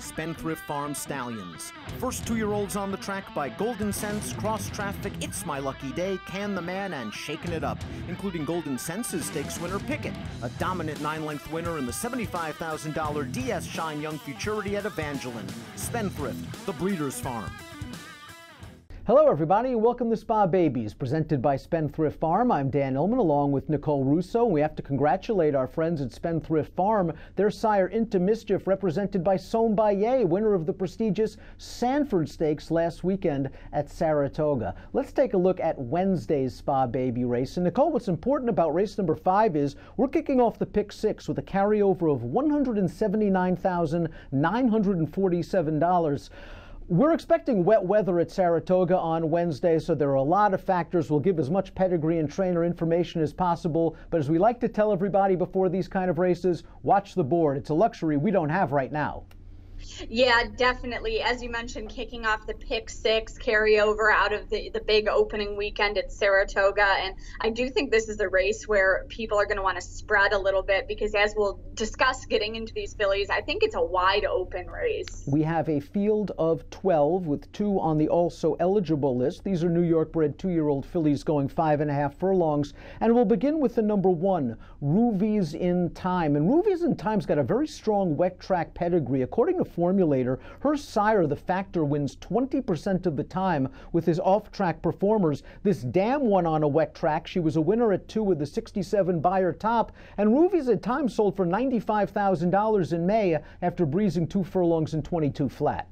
Spendthrift Farm stallions. First 2-year-olds on the track by Golden Sense, Cross Traffic, It's My Lucky Day, Can the Man, and Shaking It Up, including Golden Sense's stakes winner Pickett, a dominant 9-length winner in the $75,000 DS Shine Young Futurity at Evangeline. Spendthrift, the Breeders' Farm. Hello everybody and welcome to Spa Babies, presented by Spendthrift Farm. I'm Dan Illman along with Nicole Russo. We have to congratulate our friends at Spendthrift Farm. Their sire Into Mischief, represented by Sombaye, winner of the prestigious Sanford Stakes last weekend at Saratoga. Let's take a look at Wednesday's Spa Baby race. And Nicole, what's important about race number 5 is we're kicking off the pick 6 with a carryover of $179,947. We're expecting wet weather at Saratoga on Wednesday, so there are a lot of factors. We'll give as much pedigree and trainer information as possible, but as we like to tell everybody before these kind of races, watch the board. It's a luxury we don't have right now. Yeah, definitely. As you mentioned, kicking off the pick 6 carryover out of the big opening weekend at Saratoga. And I do think this is a race where people are going to want to spread a little bit because, as we'll discuss getting into these fillies, I think it's a wide open race. We have a field of 12 with 2 on the also eligible list. These are New York bred 2-year-old fillies going 5.5 furlongs. And we'll begin with the number 1, Ruvy's in Time. And Ruvy's in Time's got a very strong wet track pedigree. According to Formulator, her sire, the Factor, wins 20% of the time with his off-track performers. This dam won on a wet track. She was a winner at 2 with the 67 Beyer top, and Ruvy's in Time sold for $95,000 in May after breezing 2 furlongs and 22 flat.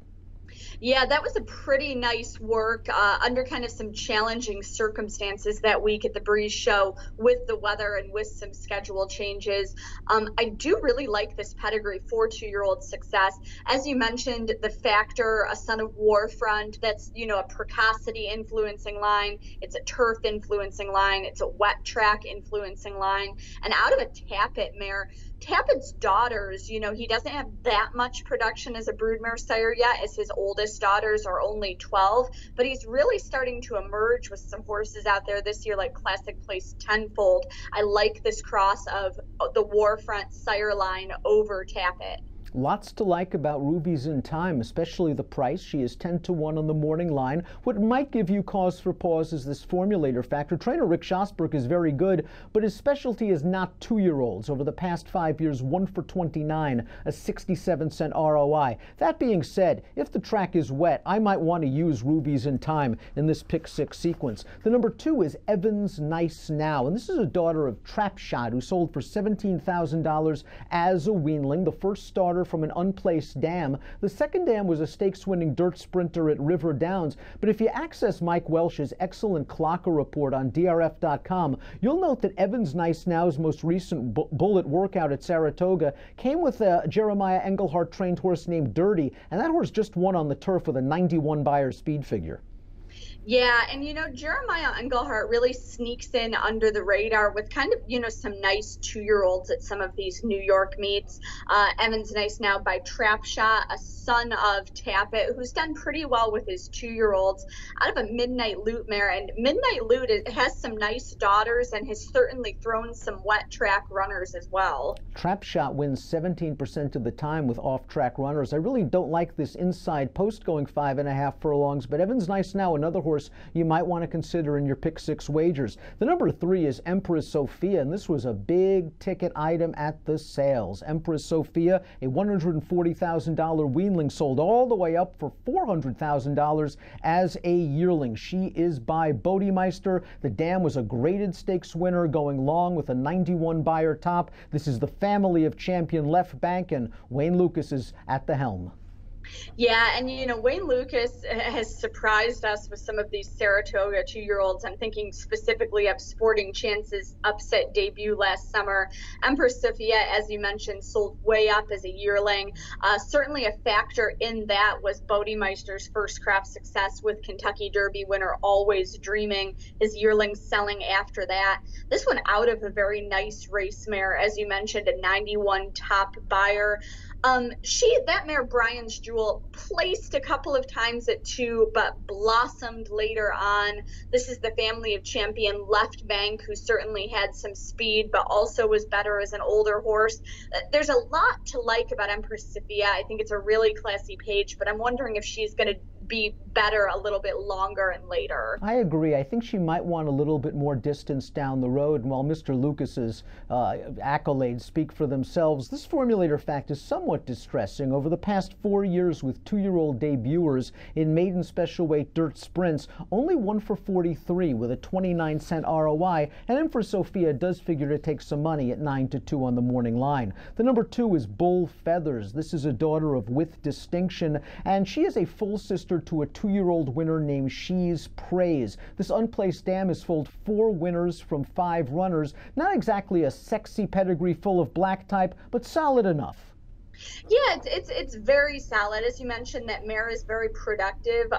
Yeah, that was a pretty nice work under kind of some challenging circumstances that week at the Breeze Show with the weather and with some schedule changes. I do really like this pedigree for 2-year-old success. As you mentioned, the Factor, a son of Warfront, that's, a precocity influencing line. It's a turf influencing line. It's a wet track influencing line. And out of a Tappet mare, Tappett's daughters, he doesn't have that much production as a broodmare sire yet, as his oldest daughters are only 12, but he's really starting to emerge with some horses out there this year like Classic Place Tenfold. I like this cross of the Warfront sire line over Tappet. Lots to like about Ruvy's in Time, especially the price. She is 10-1 on the morning line. What might give you cause for pause is this Formulator factor. Trainer Rick Schosberg is very good, but his specialty is not 2-year-olds. Over the past 5 years, 1 for 29, a 67-cent ROI. That being said, if the track is wet, I might want to use Ruvy's in Time in this pick 6 sequence. The number 2 is Evans Nice Now, and this is a daughter of Trap Shot, who sold for $17,000 as a weanling, the first starter from an unplaced dam. The second dam was a stakes-winning dirt sprinter at River Downs. But if you access Mike Welsh's excellent clocker report on DRF.com, you'll note that Evans Nice Now's most recent bullet workout at Saratoga came with a Jeremiah Engelhardt trained horse named Dirty, and that horse just won on the turf with a 91 Beyer speed figure. Yeah, and Jeremiah Engelhardt really sneaks in under the radar with kind of, some nice 2-year-olds at some of these New York meets. Evans Nice Now by Trap Shot, a son of Tappet, who's done pretty well with his 2-year-olds out of a Midnight Loot mare. And Midnight Loot has some nice daughters and has certainly thrown some wet track runners as well. Trap Shot wins 17% of the time with off-track runners. I really don't like this inside post going 5.5 furlongs, but Evans Nice Now, another horse you might want to consider in your pick 6 wagers. The number 3 is Empress Sophia, and this was a big ticket item at the sales. Empress Sophia, a $140,000 weanling, sold all the way up for $400,000 as a yearling. She is by Bodemeister. The dam was a graded stakes winner going long with a 91 Beyer top. This is the family of champion left bank, and Wayne Lucas is at the helm. Yeah, and Wayne Lucas has surprised us with some of these Saratoga 2-year-olds. I'm thinking specifically of Sporting Chance's upset debut last summer. Empress Sophia, as you mentioned, sold way up as a yearling. Certainly a factor in that was Bodemeister's first crop success with Kentucky Derby winner Always Dreaming, his yearlings selling after that. This one out of a very nice race mare, as you mentioned, a 91 top Beyer. That mare, Brian's Jewel, placed a couple of times at 2, but blossomed later on. This is the family of champion Left Bank, who certainly had some speed, but also was better as an older horse. There's a lot to like about Empress Sophia. I think it's a really classy page, but I'm wondering if she's going to be better a little bit longer and later. I agree. I think she might want a little bit more distance down the road. And while Mr. Lucas's accolades speak for themselves, this formulator fact is somewhat distressing. Over the past 4 years with 2-year-old debuters in maiden special weight dirt sprints, only 1 for 43 with a 29-cent ROI. And Empress Sophia does figure to take some money at 9-2 on the morning line. The number 2 is Bull Feathers. This is a daughter of With Distinction, and she is a full sister to a 2-year-old winner named She's Praise. This unplaced dam has foaled 4 winners from 5 runners. Not exactly a sexy pedigree full of black type, but solid enough. Yeah, it's very solid. As you mentioned, that mare is very productive.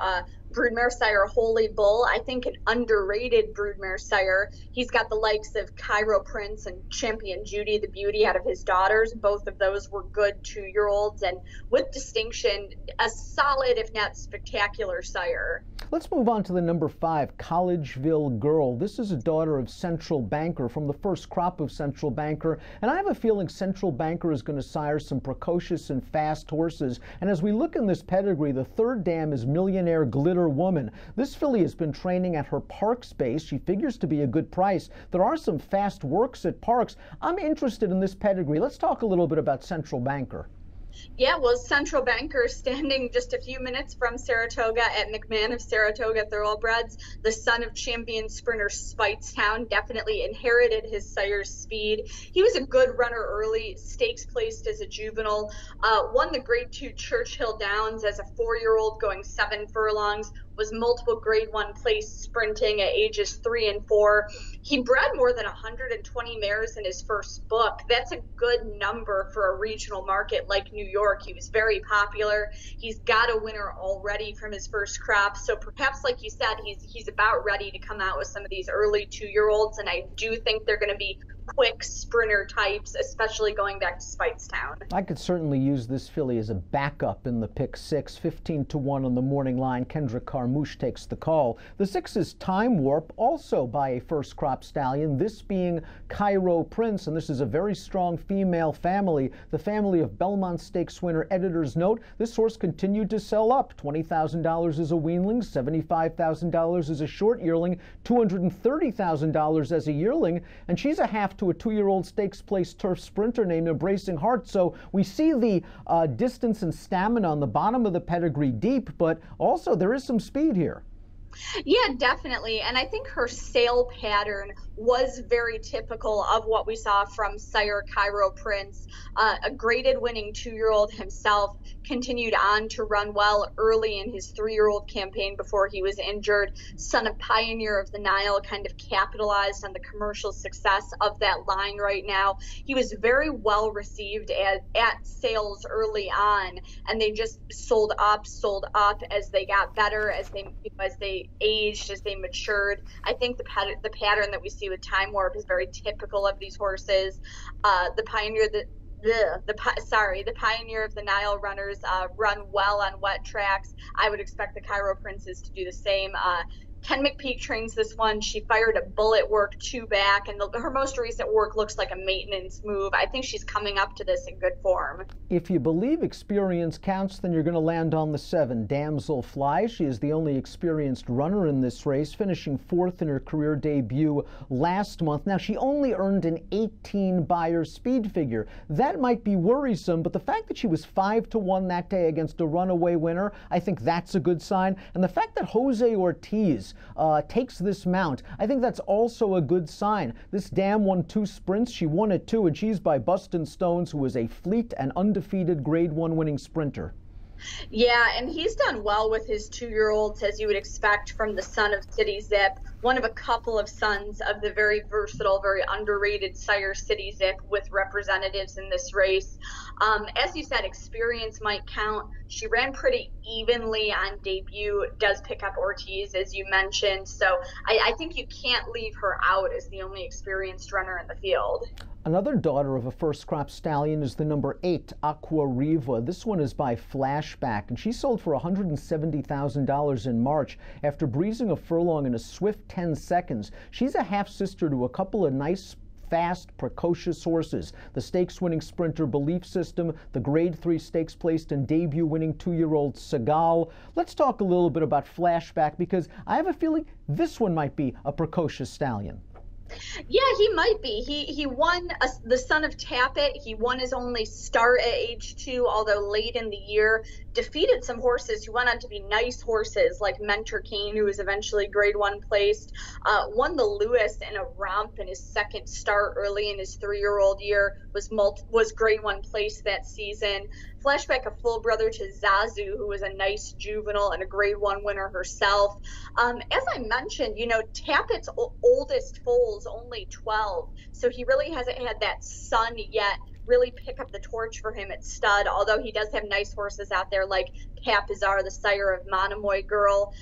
Broodmare sire Holy Bull, I think an underrated broodmare sire. He's got the likes of Cairo Prince and Champion Judy the Beauty out of his daughters. Both of those were good 2-year-olds, and With Distinction, a solid, if not spectacular, sire. Let's move on to the number 5, Collegeville Girl. This is a daughter of Central Banker from the first crop of Central Banker, and I have a feeling Central Banker is going to sire some precocious and fast horses. And as we look in this pedigree, the 3rd dam is Millionaire Glitter Woman. This filly has been training at her Parks base. She figures to be a good price. There are some fast works at Parks. I'm interested in this pedigree. Let's talk a little bit about Central Banker. Yeah, well, Central Banker, standing just a few minutes from Saratoga at McMahon of Saratoga Thoroughbreds, the son of champion sprinter Speightstown, definitely inherited his sire's speed. He was a good runner early, stakes placed as a juvenile, won the Grade 2 Churchill Downs as a 4-year-old going 7 furlongs, was multiple Grade 1 place sprinting at ages 3 and 4. He bred more than 120 mares in his first book. That's a good number for a regional market like New York. He was very popular. He's got a winner already from his first crop. So perhaps, like you said, he's about ready to come out with some of these early 2-year-olds. And I do think they're going to be quick sprinter types, especially going back to Speightstown. I could certainly use this filly as a backup in the pick 6, 15-1 on the morning line. Kendra Carmouche takes the call. The 6 is Time Warp, also by a first crop stallion, this being Cairo Prince, and this is a very strong female family, the family of Belmont Stakes winner. Editor's note, this horse continued to sell up. $20,000 as a weanling, $75,000 as a short yearling, $230,000 as a yearling, and she's a half to a 2-year-old stakes place turf sprinter named Embracing Heart. So we see the distance and stamina on the bottom of the pedigree deep, but also there is some speed here. Yeah, definitely. And I think her sale pattern was very typical of what we saw from sire Cairo Prince. A graded winning 2-year-old himself, continued on to run well early in his 3-year-old campaign before he was injured. Son of Pioneer of the Nile, kind of capitalized on the commercial success of that line right now. He was very well received at sales early on, and they just sold up as they got better, as they aged, as they matured. I think the pattern that we see with Time Warp is very typical of these horses. The Pioneer of the Nile runners run well on wet tracks. I would expect the Cairo Princes to do the same. Ken McPeak trains this one. She fired a bullet work 2 back, and her most recent work looks like a maintenance move. I think she's coming up to this in good form. If you believe experience counts, then you're going to land on the 7, Damsel Fly. She is the only experienced runner in this race, finishing 4th in her career debut last month. Now, she only earned an 18 Beyer speed figure. That might be worrisome, but the fact that she was 5-1 that day against a runaway winner, I think that's a good sign. And the fact that Jose Ortiz takes this mount, I think that's also a good sign. This dam won 2 sprints. She won at 2, and she's by Bustin Stones, who is a fleet and undefeated Grade 1 winning sprinter. Yeah, and he's done well with his 2-year-olds, as you would expect from the son of City Zip, one of a couple of sons of the very versatile, very underrated sire City Zip with representatives in this race. As you said, experience might count. She ran pretty evenly on debut, does pick up Ortiz, as you mentioned. So I think you can't leave her out as the only experienced runner in the field. Another daughter of a first crop stallion is the number 8, Aqua Riva. This one is by Flashback, and she sold for $170,000 in March after breezing a furlong in a swift 10 seconds. She's a half-sister to a couple of nice, fast, precocious horses. The stakes-winning sprinter Belief System, the Grade 3 stakes placed in debut-winning 2-year-old Seagal. Let's talk a little bit about Flashback, because I have a feeling this one might be a precocious stallion. Yeah, he might be. He won the Son of Tappet. He won his only start at age 2, although late in the year. Defeated some horses who went on to be nice horses like Mentor Kane, who was eventually Grade 1 placed. Won the Lewis in a romp in his second start early in his 3-year-old year. Was Grade 1 placed that season. Flashback, a full brother to Zazu, who was a nice juvenile and a Grade 1 winner herself. As I mentioned, Tappet's oldest foal's only 12, so he really hasn't had that son yet really pick up the torch for him at stud, although he does have nice horses out there like Capizar, the sire of Monomoy Girl.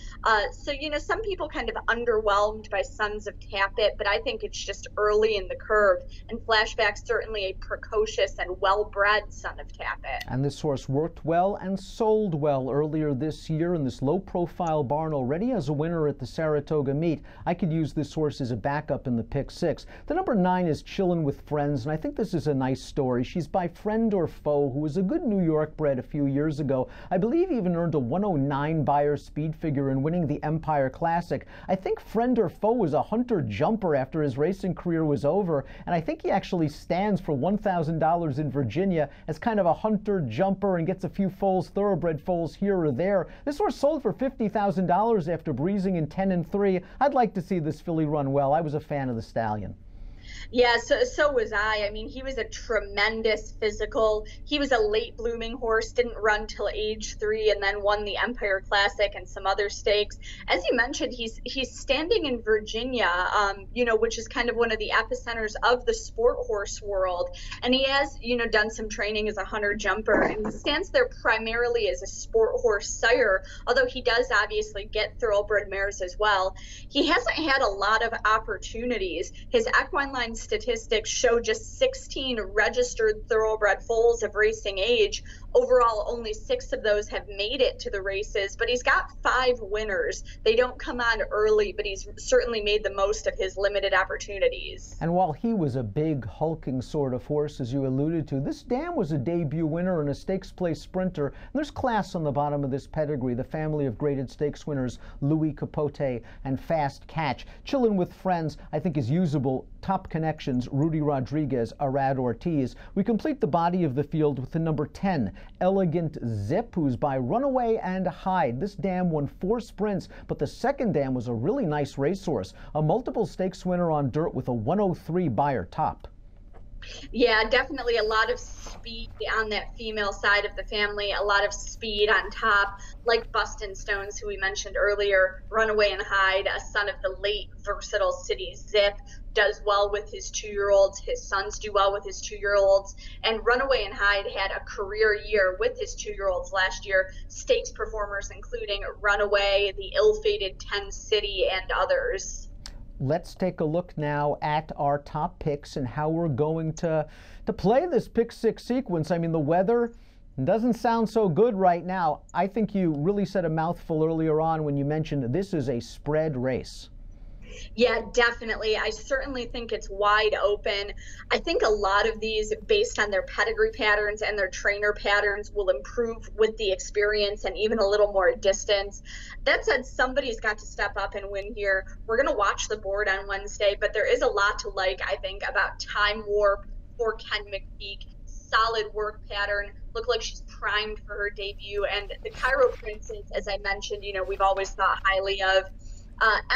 So, some people kind of underwhelmed by Sons of Tappet, but I think it's just early in the curve, and Flashback's certainly a precocious and well-bred Son of Tappet. And this horse worked well and sold well earlier this year in this low-profile barn, already as a winner at the Saratoga meet. I could use this horse as a backup in the pick 6. The number 9 is Chillin' with Friends, and I think this is a nice story. She's by Friend or Foe, who was a good New York bred a few years ago. I believe even earned a 109 Beyer speed figure in winning the Empire Classic. I think Friend or Foe was a hunter jumper after his racing career was over, and I think he actually stands for $1,000 in Virginia as kind of a hunter jumper and gets a few foals, thoroughbred foals here or there. This horse sold for $50,000 after breezing in 10-3. I'd like to see this filly run well. I was a fan of the stallion. Yeah, so was I. I mean, he was a tremendous physical. He was a late blooming horse, didn't run till age 3, and then won the Empire Classic and some other stakes. As you mentioned, he's standing in Virginia, which is kind of one of the epicenters of the sport horse world. And he has, done some training as a hunter jumper, and he stands there primarily as a sport horse sire, although he does obviously get thoroughbred mares as well. He hasn't had a lot of opportunities. His equine line statistics show just 16 registered thoroughbred foals of racing age. Overall, only 6 of those have made it to the races, but he's got 5 winners. They don't come on early, but he's certainly made the most of his limited opportunities. And while he was a big, hulking sort of horse, as you alluded to, this dam was a debut winner and a stakes place sprinter. And there's class on the bottom of this pedigree, the family of graded stakes winners Louis Capote and Fast Catch. Chillin' with Friends, I think, is usable. Top connections, Rudy Rodriguez, Arad Ortiz. We complete the body of the field with the number 10, Elegant Zip, who's by Runaway and Hide. This dam won 4 sprints, but the second dam was a really nice racehorse. A multiple stakes winner on dirt with a 103 Beyer top. Yeah, definitely a lot of speed on that female side of the family, a lot of speed on top, like Bustin' Stones, who we mentioned earlier. Runaway and Hide, a son of the late versatile City Zip, does well with his 2-year-olds. His sons do well with his 2-year-olds. And Runaway and Hide had a career year with his 2-year-olds last year. Stakes performers including Runaway, the ill-fated 10 City, and others. Let's take a look now at our top picks and how we're going to play this pick 6 sequence. I mean, the weather doesn't sound so good right now. I think you really said a mouthful earlier on when you mentioned this is a spread race. Yeah, definitely. I certainly think it's wide open. I think a lot of these, based on their pedigree patterns and their trainer patterns, will improve with the experience and even a little more distance. That said, somebody's got to step up and win here. We're going to watch the board on Wednesday, but there is a lot to like, I think, about Time Warp for Ken McPeak. Solid work pattern. Looked like she's primed for her debut. And the Cairo Princess, as I mentioned, we've always thought highly of.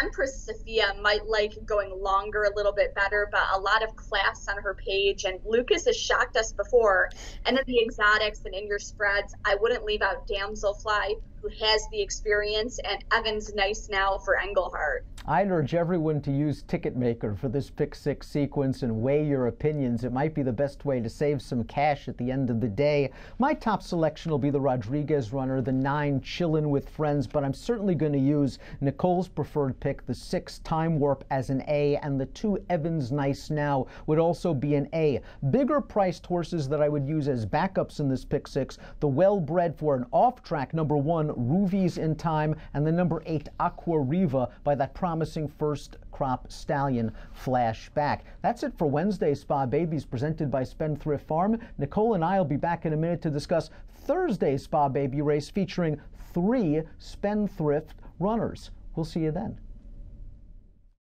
Empress Sophia might like going longer a little bit better, but a lot of class on her page, and Lucas has shocked us before. And in the exotics and in your spreads, I wouldn't leave out Damselfly. who has the experience, and Evans Nice Now for Engelhart. I'd urge everyone to use Ticketmaker for this Pick Six sequence and weigh your opinions. It might be the best way to save some cash at the end of the day. My top selection will be the Rodriguez runner, the 9 Chillin' with Friends, but I'm certainly going to use Nicole's preferred pick, the 6 Time Warp, as an A, and the 2 Evans Nice Now would also be an A. Bigger priced horses that I would use as backups in this Pick Six, the well-bred for an off-track number 1 Ruvies in Time, and the number 8 Aqua Riva by that promising first crop stallion Flashback. That's it for Wednesday's Spa Babies presented by Spendthrift Farm. Nicole and I will be back in a minute to discuss Thursday's Spa Baby race featuring 3 Spendthrift runners. We'll see you then.